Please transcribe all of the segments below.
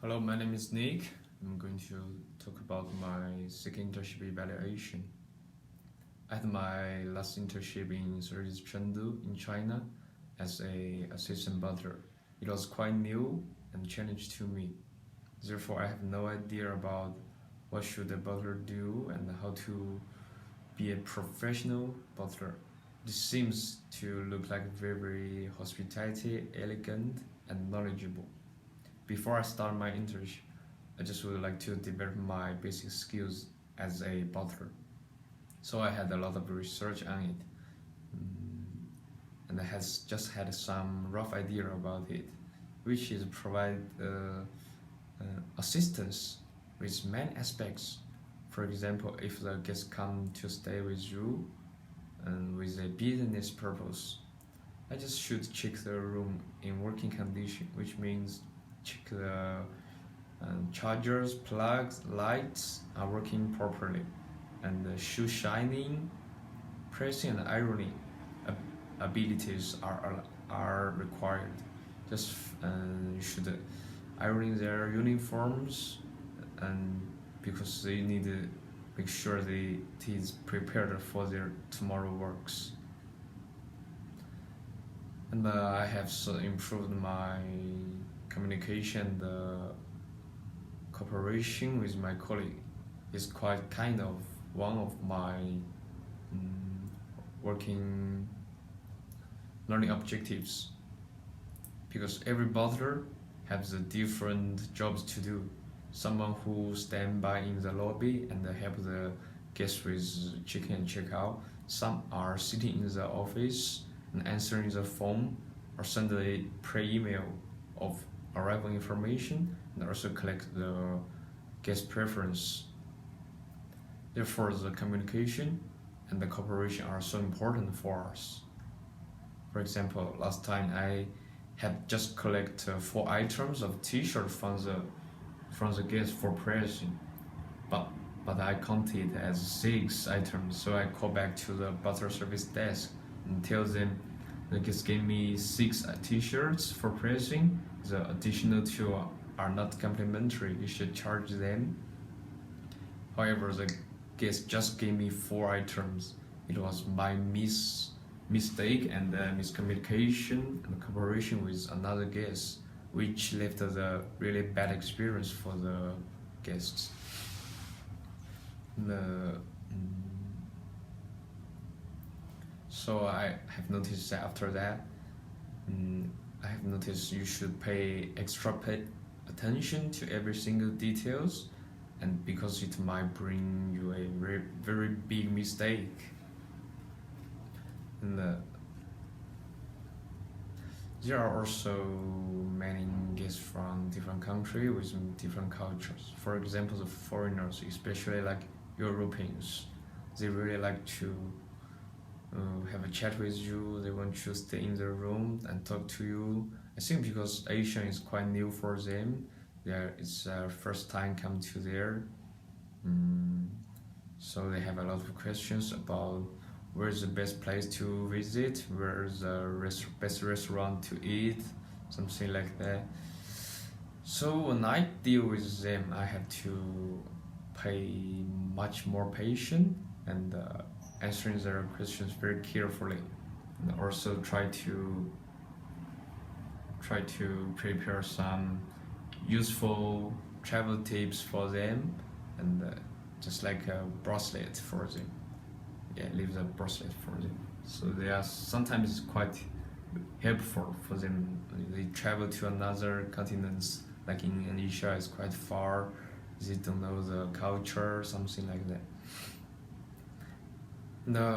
Hello, my name is Nick. I'm going to talk about my second internship evaluation. I had my last internship in service Chengdu in China as a assistant butler. It was quite new and challenging to me. Therefore, I have no idea about what should a butler do and how to be a professional butler. This seems to look like very hospitality, elegant, and knowledgeable. Before I start my internship, I just would like to develop my basic skills as a butler. So I had a lot of research on it, and I has just had some rough idea about it, which is provide assistance with many aspects. For example, if the guests come to stay with you and with a business purpose, I just should check the room in working condition, which means check the chargers, plugs, lights are working properly, and the shoe shining, pressing and ironing abilities are required. Just you should ironing their uniforms, and because they need to make sure they is prepared for their tomorrow works. And I have so improved my communication, the cooperation with my colleague is quite kind of one of my working learning objectives, because every butler has a different jobs to do. Someone who stand by in the lobby and help the guests with check-in and check-out. Some are sitting in the office and answering the phone or send a pre-email of arrival information and also collect the guest preference. Therefore, the communication and the cooperation are so important for us. For example, last time I had just collect 4 items of T-shirt from the guest for pricing, but I counted as 6 items. So I call back to the butler service desk and tell them the guest gave me 6 T-shirts for pricing. The additional 2 are not complimentary. You should charge them. However, the guest just gave me 4 items. It was my mistake and miscommunication and cooperation with another guest, which left a really bad experience for the guests. So I have noticed that after that, I have noticed you should pay extra attention to every single details, and because it might bring you a very, very big mistake. And there are also many guests from different countries with different cultures. For example, the foreigners, especially like Europeans, they really like to have a chat with you. They want to stay in their room and talk to you. I think because Asian is quite new for them, it's their first time come to there, so they have a lot of questions about where's the best place to visit, where's the best restaurant to eat, something like that. So when I deal with them, I have to pay much more patient and answering their questions very carefully, and also try to prepare some useful travel tips for them, and just like a bracelet for them. Leave a bracelet for them. So they are sometimes quite helpful for them. They travel to another continents, like in Asia, is quite far. They don't know the culture, something like that.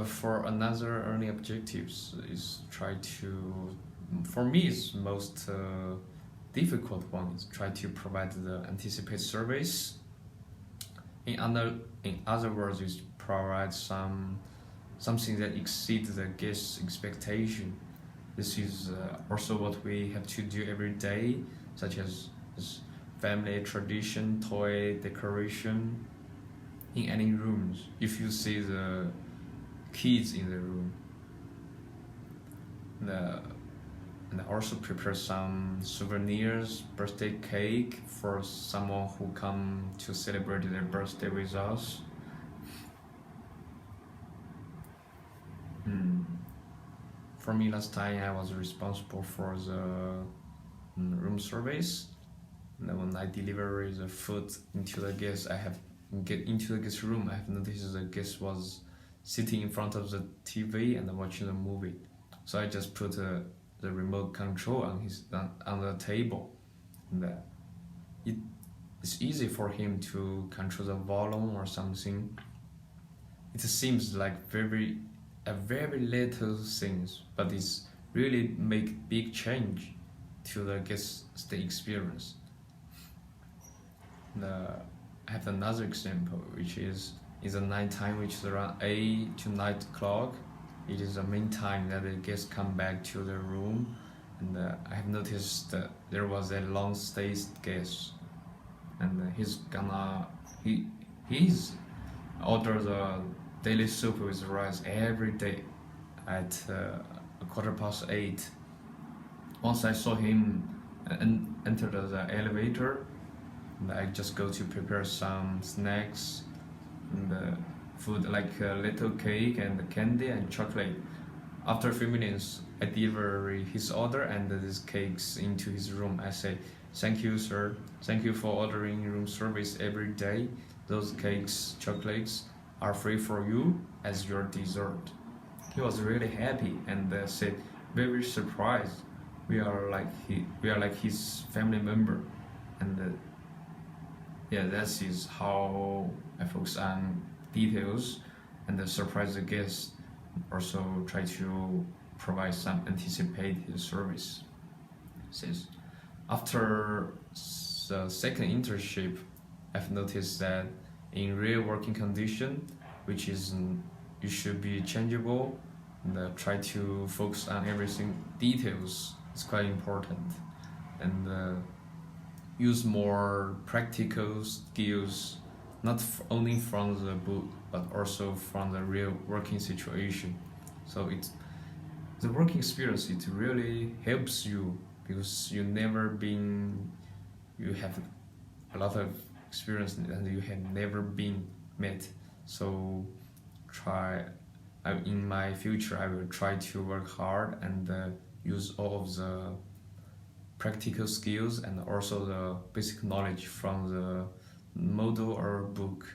For another earning objectives is try to, for me, it's most difficult one is try to provide the anticipated service. In other words, is provide something that exceeds the guest's expectation. This is also what we have to do every day, such as family tradition, toy decoration in any rooms. If you see the kids in the room, and I also prepare some souvenirs, birthday cake for someone who come to celebrate their birthday with us. For me, last time I was responsible for the room service. And when I deliver the food into the guest, I have get into the guest room. I have noticed the guest was sitting in front of the TV and watching the movie. So I just put the remote control on the table, and it's easy for him to control the volume or something. It seems like a very little things, but it's really make big change to the guest stay experience. I have another example, which is in the night time, which is around 8 to 9 o'clock. It is the main time that the guests come back to the room, and I have noticed that there was a long stay guest, and he's order the daily soup with rice every day at 8:15. Once I saw him enter the elevator, and I just go to prepare some snacks and food like a little cake and candy and chocolate. After a few minutes, I deliver his order and these cakes into his room. I say, "Thank you, sir. Thank you for ordering room service every day. Those cakes, chocolates are free for you as your dessert." He was really happy and said, "Very surprised. We are like his family member." And yeah, that is how I focus on details and surprise the guests. Also try to provide some anticipated service. Says after the second internship, I've noticed that in real working condition, which is you should be changeable and try to focus on everything details. It's quite important, and use more practical skills, not only from the book but also from the real working situation. So the working experience, it really helps you because you have a lot of experience and you have never been met. So in my future I will try to work hard and use all of the practical skills and also the basic knowledge from the model or book